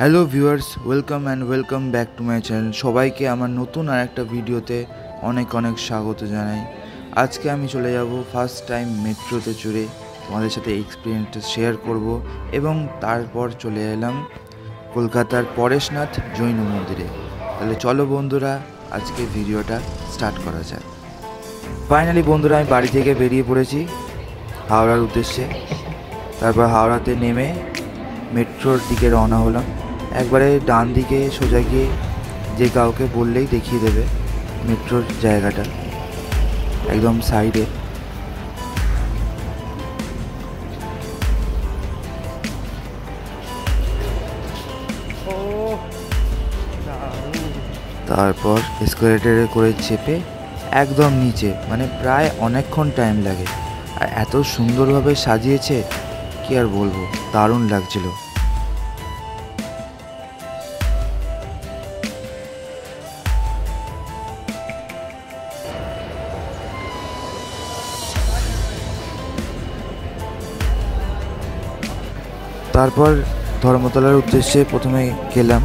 Hello viewers, welcome back to my channel. সবাইকে আমার নতুন আর একটা ভিডিওতে অনেক স্বাগত জানাই। আজকে আমি চলে যাব ফার্স্ট টাইম মেট্রোতে চড়ে, তোমাদের সাথে এক্সপিরিয়েন্সটা শেয়ার করব এবং তারপর চলে এলাম কলকাতার পরেশনাথ জৈন মন্দিরে। তাহলে চলো বন্ধুরা, আজকে ভিডিওটা স্টার্ট করা যাক। ফাইনালি বন্ধুরা, আমি বাড়ি থেকে বেরিয়ে পড়েছি হাওড়ার উদ্দেশ্যে। তারপর হাওড়াতে নেমে মেট্রোর দিকে রওনা হলাম। একবারে ডান দিকে সোজা গিয়ে যে কাউকে বললেই দেখিয়ে দেবে মেট্রোর জায়গাটা, একদম সাইডে। তারপর এসকেলেটরে করে চেপে একদম নিচে, মানে প্রায় অনেকক্ষণ টাইম লাগে। আর এত সুন্দরভাবে সাজিয়েছে, কি আর বলবো, দারুণ লাগছিল। তারপর ধর্মতলার উদ্দেশ্যে প্রথমে গেলাম,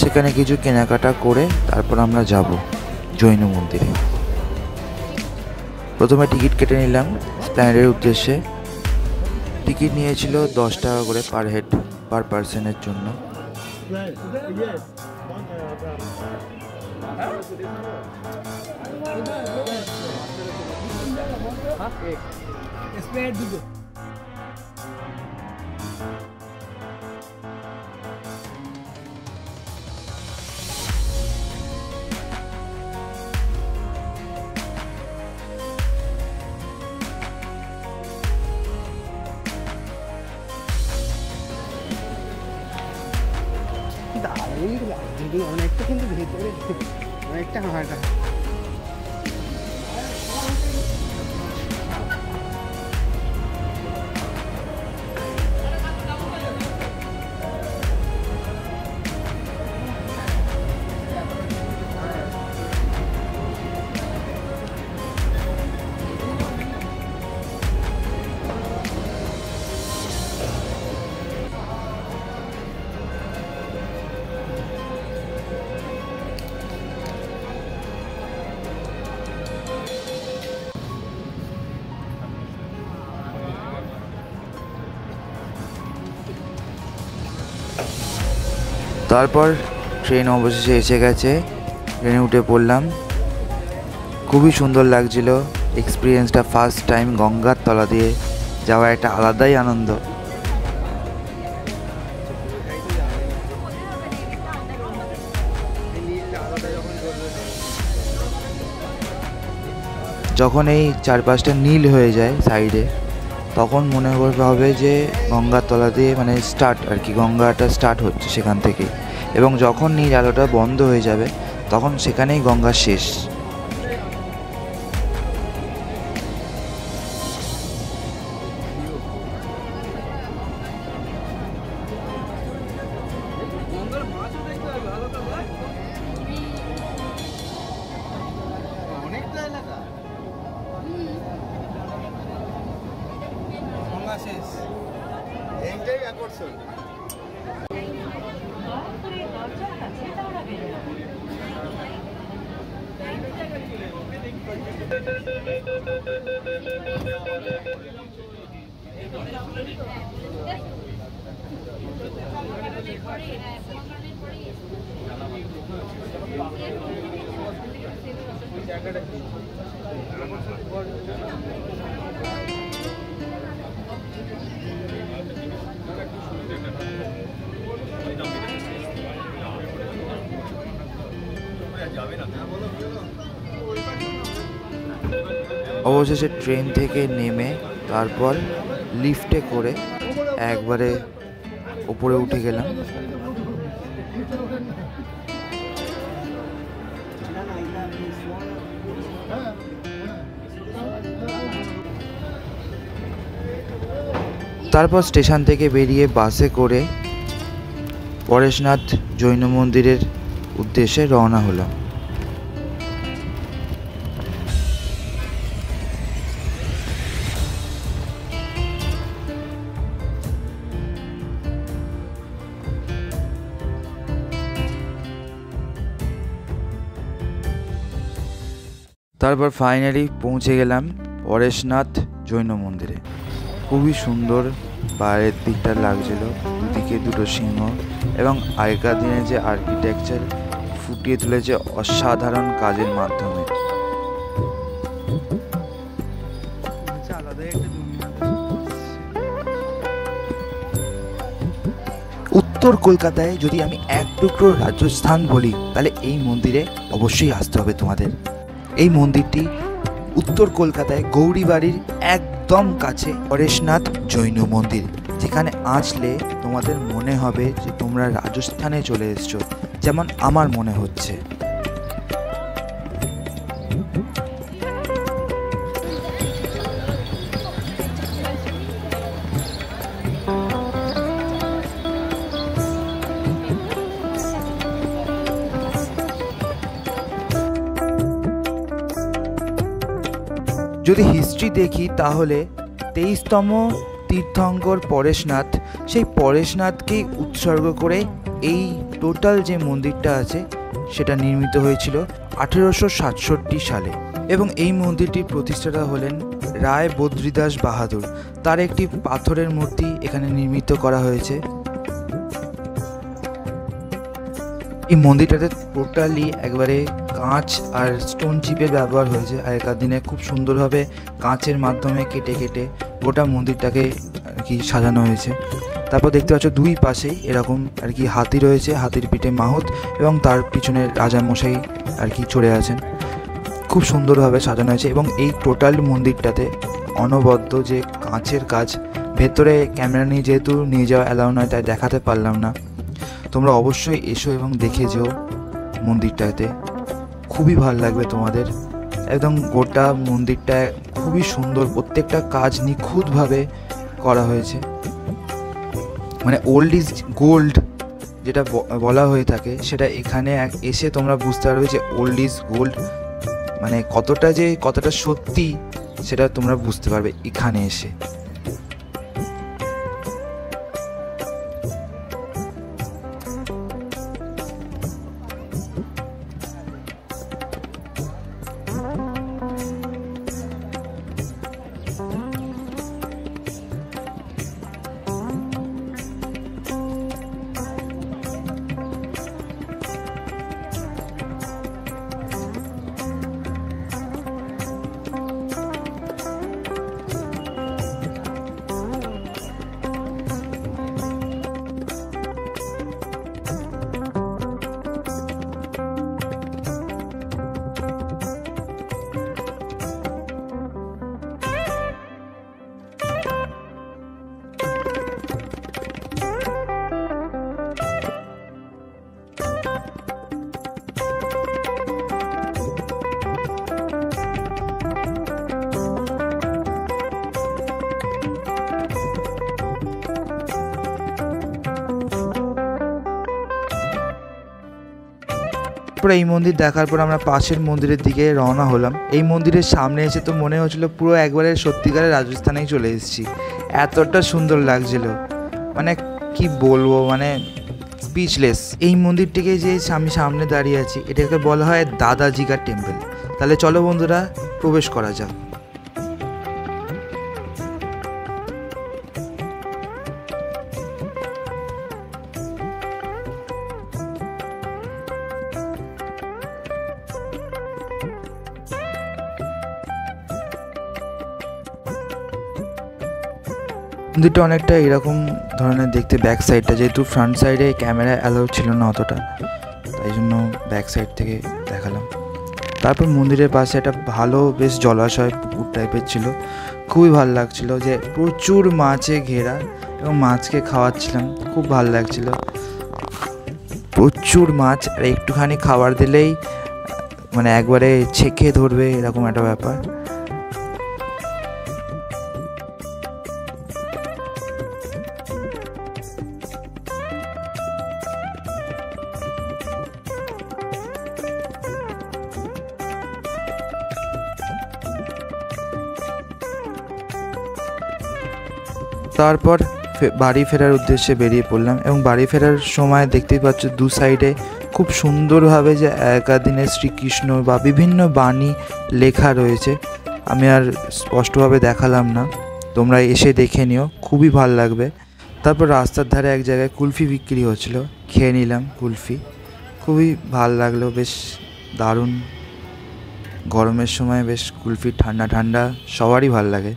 সেখানে কিছু কেনাকাটা করে তারপর আমরা যাব জৈন মন্দিরে। প্রথমে টিকিট কেটে নিলাম স্প্ল্যানেডের উদ্দেশ্যে। টিকিট নিয়েছিল 10 টাকা করে পার হেড, পার পার্সনের জন্য। দারুণ লাগছে, অনেকটা কিন্তু ভেতরে অনেকটা হাঁটা। তারপর ট্রেন অবশেষে এসে গেছে, ট্রেনে উঠে পড়লাম। খুবই সুন্দর লাগছিল এক্সপিরিয়েন্সটা। ফার্স্ট টাইম গঙ্গার তলা দিয়ে যাওয়ার একটা আলাদাই আনন্দ। যখন এই চারপাশটা নীল হয়ে যায় সাইডে, তখন মনে হবে যে গঙ্গার তলা দিয়ে মানে স্টার্ট আর কি, গঙ্গাটা স্টার্ট হচ্ছে সেখান থেকে। এবং যখন নীল আলোটা বন্ধ হয়ে যাবে, তখন সেখানেই গঙ্গা শেষ। এইটাই আকর্ষণ। অবশেষে ট্রেন থেকে নেমে তারপর লিফটে করে একবারে উপরে উঠে গেলাম। তারপর স্টেশন থেকে বেরিয়ে বাসে করে পরেশনাথ জৈন মন্দিরের উদ্দেশ্যে রওনা হলাম। তারপর ফাইনালি পৌঁছে গেলাম পরেশনাথ জৈন মন্দিরে। খুবই সুন্দর বাইরের দিকটা লাগছিল, দুদিকে দুটো সিংহ এবং আগেকার দিনে যে আর্কিটেকচার ফুটিয়ে তুলেছে অসাধারণ কাজের মাধ্যমে। উত্তর কলকাতায় যদি আমি এক টুকরো রাজস্থান বলি তাহলে এই মন্দিরে অবশ্যই আসতে হবে তোমাদের। এই মন্দিরটি উত্তর কলকাতায় গৌরীবাড়ির একদম কাছে পরেশনাথ জৈন মন্দির, যেখানে আসলে তোমাদের মনে হবে যে তোমরা রাজস্থানে চলে এসছো, যেমন আমার মনে হচ্ছে। যদি হিস্ট্রি দেখি তাহলে 23তম তীর্থঙ্কর পরেশনাথ, সেই পরেশনাথকেই উৎসর্গ করে এই টোটাল যে মন্দিরটা আছে সেটা নির্মিত হয়েছিল 1867 সালে। এবং এই মন্দিরটির প্রতিষ্ঠাতা হলেন রায় বদ্রীদাস বাহাদুর। তার একটি পাথরের মূর্তি এখানে নির্মিত করা হয়েছে। এই মন্দিরটাতে টোটালি একবারে কাঁচ আর স্টোন চিপের ব্যবহার হয়েছে। আগেকার দিনে খুব সুন্দরভাবে কাঁচের মাধ্যমে কেটে কেটে গোটা মন্দিরটাকে আর কি সাজানো হয়েছে। তারপর দেখতে পাচ্ছ দুই পাশেই এরকম আর কি হাতি রয়েছে, হাতির পিঠে মাহুত এবং তার পিছনে রাজামশাই আর কি চড়ে আছেন। খুব সুন্দরভাবে সাজানো হয়েছে এবং এই টোটাল মন্দিরটাতে অনবদ্য যে কাঁচের কাজ, ভেতরে ক্যামেরা নিয়ে যেহেতু নিয়ে যাওয়া অ্যালাউ নয় তাই দেখাতে পারলাম না। তোমরা অবশ্যই এসো এবং দেখে যেও মন্দিরটাতে, খুবই ভালো লাগবে তোমাদের। একদম গোটা মন্দিরটা খুবই সুন্দর, প্রত্যেকটা কাজ নিখুঁতভাবে করা হয়েছে। মানে ওল্ড ইজ গোল্ড যেটা বলা হয়ে থাকে, সেটা এখানে এসে তোমরা বুঝতে পারবে যে ওল্ড ইজ গোল্ড মানে কতটা সত্যি সেটা তোমরা বুঝতে পারবে এখানে এসে। তারপরে এই মন্দির দেখার পর আমরা পাশের মন্দিরের দিকে রওনা হলাম। এই মন্দিরের সামনে এসে তো মনে হচ্ছিল পুরো একবারে সত্যিকারের রাজস্থানেই চলে এসেছি, এতটা সুন্দর লাগছিল, মানে কি বলবো, মানে স্পিচলেস। এই মন্দিরটিকে যে আমি সামনে দাঁড়িয়ে আছি এটাকে বলা হয় দাদাজিকা টেম্পল। তাহলে চলো বন্ধুরা প্রবেশ করা যাক। মন্দিরটা অনেকটা এরকম ধরনের দেখতে, ব্যাক সাইডটা, যেহেতু ফ্রন্ট সাইডে ক্যামেরা অ্যালাউ ছিল না অতটা, তাই জন্য ব্যাক সাইড থেকে দেখালাম। তারপর মন্দিরের পাশে একটা ভালো বেশ জলাশয়, পুকুর টাইপের ছিল, খুবই ভালো লাগছিল, যে প্রচুর মাছে ঘেরা এবং মাছকে খাওয়াচ্ছিলাম, খুব ভালো লাগছিল। প্রচুর মাছ, আর একটুখানি খাবার দিলেই মানে একবারে ছেঁকে ধরবে এরকম একটা ব্যাপার। তারপর বাড়ি ফেরার উদ্দেশ্যে বেরিয়ে পড়লাম এবং বাড়ি ফেরার সময় দেখতেই পাচ্ছ দু সাইডে খুব সুন্দরভাবে যে একাদিনের শ্রীকৃষ্ণ বা বিভিন্ন বাণী লেখা রয়েছে। আমি আর স্পষ্টভাবে দেখালাম না, তোমরা এসে দেখে নিও, খুবই ভালো লাগবে। তারপর রাস্তার ধারে এক জায়গায় কুলফি বিক্রি হচ্ছিল, খেয়ে নিলাম কুলফি, খুবই ভালো লাগলো, বেশ দারুণ। গরমের সময় বেশ কুলফি ঠান্ডা ঠান্ডা সবারই ভালো লাগে।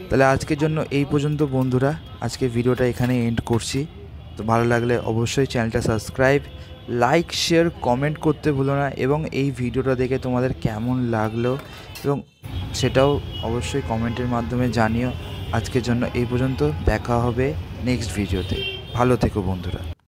তাহলে আজকের জন্য এই পর্যন্ত বন্ধুরা, আজকে ভিডিওটা এখানে এন্ড করছি। তো ভালো লাগলে অবশ্যই চ্যানেলটা সাবস্ক্রাইব, লাইক, শেয়ার, কমেন্ট করতে ভুলো না এবং এই ভিডিওটা দেখে তোমাদের কেমন লাগলো এবং সেটাও অবশ্যই কমেন্টের মাধ্যমে জানিও। আজকের জন্য এই পর্যন্ত, দেখা হবে নেক্সট ভিডিওতে। ভালো থেকো বন্ধুরা।